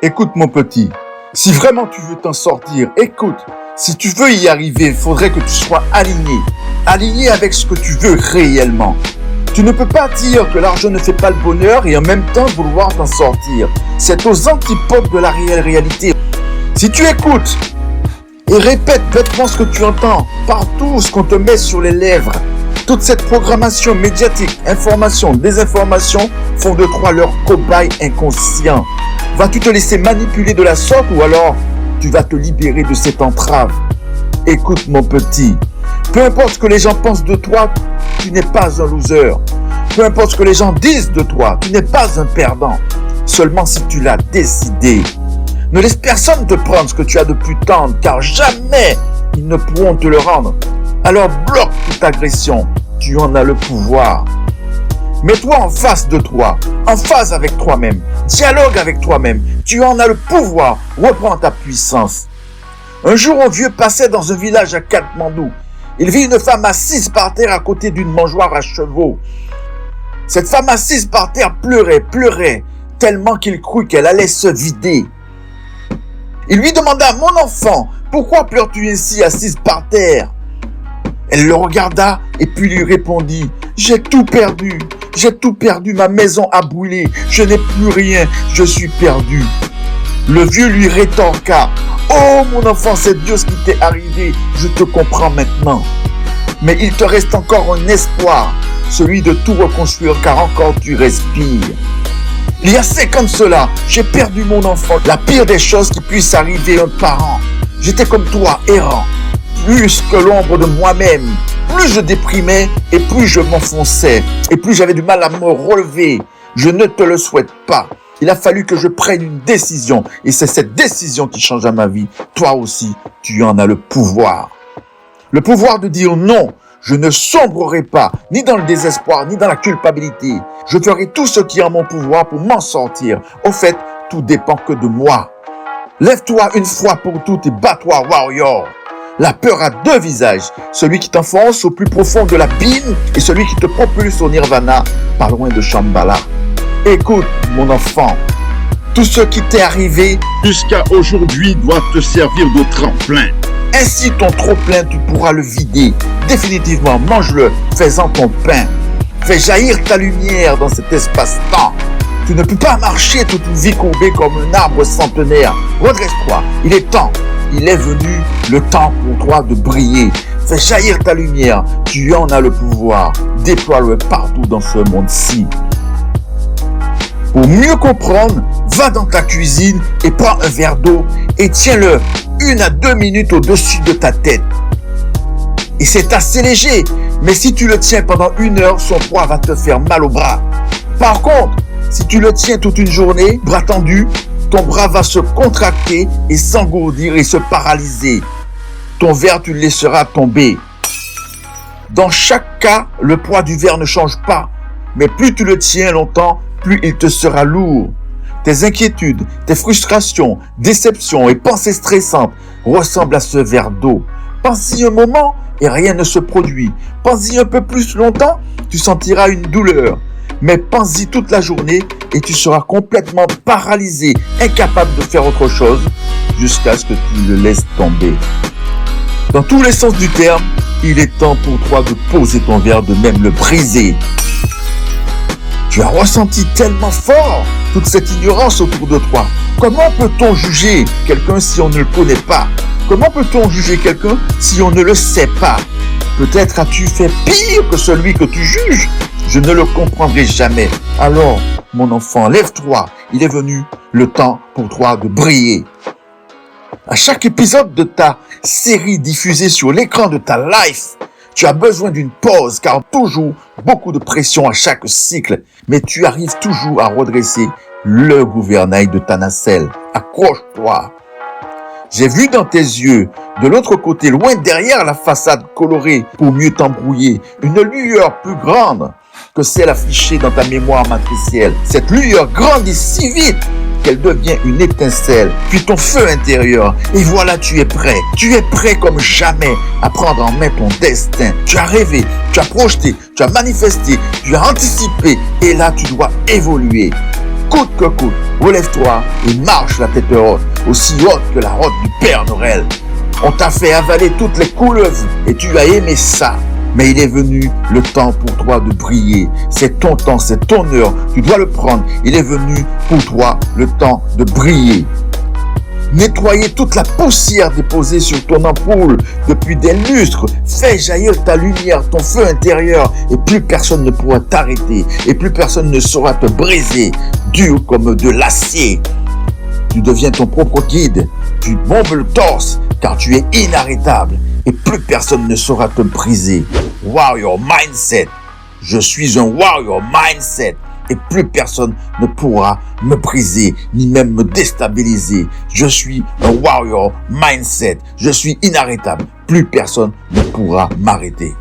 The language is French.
Écoute mon petit, si vraiment tu veux t'en sortir, écoute, si tu veux y arriver, il faudrait que tu sois aligné avec ce que tu veux réellement. Tu ne peux pas dire que l'argent ne fait pas le bonheur et en même temps vouloir t'en sortir. C'est aux antipodes de la réalité. Si tu écoutes et répètes bêtement ce que tu entends, partout ce qu'on te met sur les lèvres, toute cette programmation médiatique, information, désinformation font de toi leur cobaye inconscient. Vas-tu te laisser manipuler de la sorte ou alors tu vas te libérer de cette entrave? Écoute mon petit, peu importe ce que les gens pensent de toi, tu n'es pas un loser. Peu importe ce que les gens disent de toi, tu n'es pas un perdant. Seulement si tu l'as décidé. Ne laisse personne te prendre ce que tu as de plus tendre, car jamais ils ne pourront te le rendre. Alors bloque toute agression, tu en as le pouvoir. Mets-toi en face de toi, en phase avec toi-même. Dialogue avec toi-même, tu en as le pouvoir. Reprends ta puissance. Un jour, un vieux passait dans un village à Katmandou. Il vit une femme assise par terre à côté d'une mangeoire à chevaux. Cette femme assise par terre pleurait, tellement qu'il crut qu'elle allait se vider. Il lui demanda, « Mon enfant, pourquoi pleures-tu ainsi assise par terre ?» Elle le regarda et puis lui répondit, « J'ai tout perdu, ma maison a brûlé, je n'ai plus rien, je suis perdu. » Le vieux lui rétorqua, « Oh mon enfant, c'est Dieu ce qui t'est arrivé, je te comprends maintenant. Mais il te reste encore un espoir, celui de tout reconstruire car encore tu respires. Il y a 5 ans de cela, j'ai perdu mon enfant, la pire des choses qui puissent arriver à un parent. J'étais comme toi, errant, plus que l'ombre de moi-même. Plus je déprimais et plus je m'enfonçais et plus j'avais du mal à me relever. Je ne te le souhaite pas. Il a fallu que je prenne une décision et c'est cette décision qui changea ma vie. Toi aussi, tu en as le pouvoir. Le pouvoir de dire non. Je ne sombrerai pas, ni dans le désespoir, ni dans la culpabilité. Je ferai tout ce qui est en mon pouvoir pour m'en sortir. Au fait, tout dépend que de moi. Lève-toi une fois pour toutes et bats-toi, warrior. La peur a 2 visages, celui qui t'enfonce au plus profond de l'abîme et celui qui te propulse au nirvana, pas loin de Shambhala. Écoute, mon enfant, tout ce qui t'est arrivé jusqu'à aujourd'hui doit te servir de tremplin. Ainsi, ton trop-plein, tu pourras le vider. Définitivement, mange-le, fais-en ton pain. Fais jaillir ta lumière dans cet espace-temps. Tu ne peux pas marcher toute une vie courbée comme un arbre centenaire. Redresse-toi, il est temps. Il est venu le temps pour toi de briller. Fais jaillir ta lumière, tu en as le pouvoir. Déploie-le partout dans ce monde-ci. Pour mieux comprendre, va dans ta cuisine et prends un verre d'eau et tiens-le 1 à 2 minutes au-dessus de ta tête. Et c'est assez léger, mais si tu le tiens pendant 1 heure, son poids va te faire mal au bras. Par contre, si tu le tiens toute une journée, bras tendu, ton bras va se contracter et s'engourdir et se paralyser. Ton verre, tu le laisseras tomber. Dans chaque cas, le poids du verre ne change pas, mais plus tu le tiens longtemps, plus il te sera lourd. Tes inquiétudes, tes frustrations, déceptions et pensées stressantes ressemblent à ce verre d'eau. Pense-y un moment et rien ne se produit. Pense-y un peu plus longtemps, tu sentiras une douleur. Mais pense-y toute la journée et tu seras complètement paralysé, incapable de faire autre chose jusqu'à ce que tu le laisses tomber. Dans tous les sens du terme, il est temps pour toi de poser ton verre, de même le briser. Tu as ressenti tellement fort toute cette ignorance autour de toi. Comment peut-on juger quelqu'un si on ne le connaît pas? Comment peut-on juger quelqu'un si on ne le sait pas? Peut-être as-tu fait pire que celui que tu juges. Je ne le comprendrai jamais. Alors, mon enfant, lève-toi. Il est venu le temps pour toi de briller. À chaque épisode de ta série diffusée sur l'écran de ta life, tu as besoin d'une pause car toujours beaucoup de pression à chaque cycle. Mais tu arrives toujours à redresser le gouvernail de ta nacelle. Accroche-toi. J'ai vu dans tes yeux, de l'autre côté, loin derrière la façade colorée pour mieux t'embrouiller, une lueur plus grande que celle affichée dans ta mémoire matricielle. Cette lueur grandit si vite qu'elle devient une étincelle, puis ton feu intérieur. Et voilà, tu es prêt. Tu es prêt comme jamais à prendre en main ton destin. Tu as rêvé, tu as projeté, tu as manifesté, tu as anticipé. Et là, tu dois évoluer. coûte que coûte. Relève-toi et marche la tête haute, aussi haute que la route du Père Noël. On t'a fait avaler toutes les couleuvres et tu as aimé ça. Mais il est venu le temps pour toi de briller. C'est ton temps, c'est ton heure. Tu dois le prendre. Il est venu pour toi le temps de briller. Nettoyer toute la poussière déposée sur ton ampoule depuis des lustres. Fais jaillir ta lumière, ton feu intérieur, et plus personne ne pourra t'arrêter, et plus personne ne saura te briser, dur comme de l'acier. Tu deviens ton propre guide, tu bombes le torse, car tu es inarrêtable, et plus personne ne saura te briser. Warrior Mindset. Je suis un Warrior Mindset. Et plus personne ne pourra me briser, ni même me déstabiliser. Je suis un Warrior Mindset. Je suis inarrêtable. Plus personne ne pourra m'arrêter.